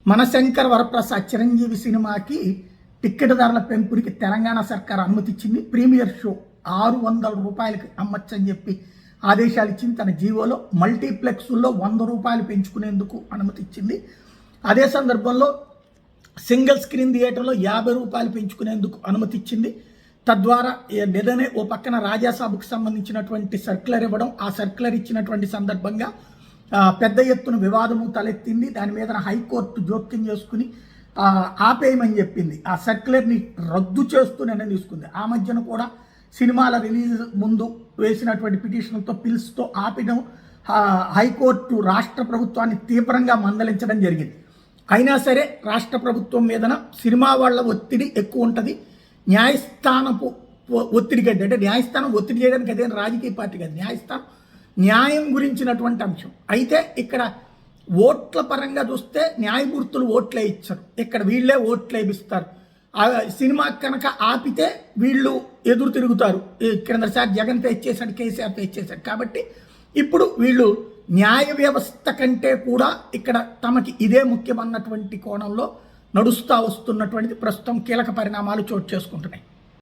మనశంకర్ వరప్రసాద్ చిరంజీవి సినిమాకి టిక్కెట్ ధరల పెంపుడికి తెలంగాణ సర్కార్ అనుమతి ఇచ్చింది. ప్రీమియర్ షో 600 రూపాయలకి అమ్మచ్చని చెప్పి ఆదేశాలు ఇచ్చింది. తన జీవోలో మల్టీప్లెక్స్లో 100 రూపాయలు పెంచుకునేందుకు అనుమతి ఇచ్చింది. అదే సందర్భంలో సింగిల్ స్క్రీన్ థియేటర్లో 50 రూపాయలు పెంచుకునేందుకు అనుమతి ఇచ్చింది. తద్వారా నిదనే ఓ పక్కన రాజాసాబుకు సంబంధించినటువంటి సర్క్యులర్ ఇవ్వడం, ఆ సర్క్యులర్ ఇచ్చినటువంటి సందర్భంగా పెద్ద ఎత్తున వివాదము తలెత్తింది. దాని మీద హైకోర్టు జోక్యం చేసుకుని ఆపేయమని చెప్పింది. ఆ సర్క్యులర్ని రద్దు చేస్తూ నిర్ణయం తీసుకుంది. ఆ మధ్యన కూడా సినిమాల రిలీజ్ ముందు వేసినటువంటి పిటిషన్లతో పిల్స్తో ఆపడం హైకోర్టు రాష్ట్ర ప్రభుత్వాన్ని తీవ్రంగా మందలించడం జరిగింది. అయినా సరే రాష్ట్ర ప్రభుత్వం మీదన సినిమా వాళ్ళ ఒత్తిడి ఎక్కువ ఉంటుంది. న్యాయస్థానపు ఒత్తిడి కంటే, అంటే న్యాయస్థానం ఒత్తిడి చేయడానికి అదే రాజకీయ పార్టీ కాదు, న్యాయస్థానం న్యాయం గురించినటువంటి అంశం. అయితే ఇక్కడ ఓట్ల పరంగా చూస్తే న్యాయమూర్తులు ఓట్లే ఇచ్చారు, ఇక్కడ వీళ్ళే ఓట్లే ఇస్తారు. ఆ సినిమా కనుక ఆపితే వీళ్ళు ఎదురు తిరుగుతారు. క్రిందసారి జగన్ ఫేస్ చేశాడు, కేసీఆర్ ఫేస్ చేశాడు. కాబట్టి ఇప్పుడు వీళ్ళు న్యాయ వ్యవస్థ కంటే కూడా ఇక్కడ తమకి ఇదే ముఖ్యమన్నటువంటి కోణంలో నడుస్తూ వస్తున్నటువంటిది ప్రస్తుతం కీలక పరిణామాలు చోటు చేసుకుంటున్నాయి.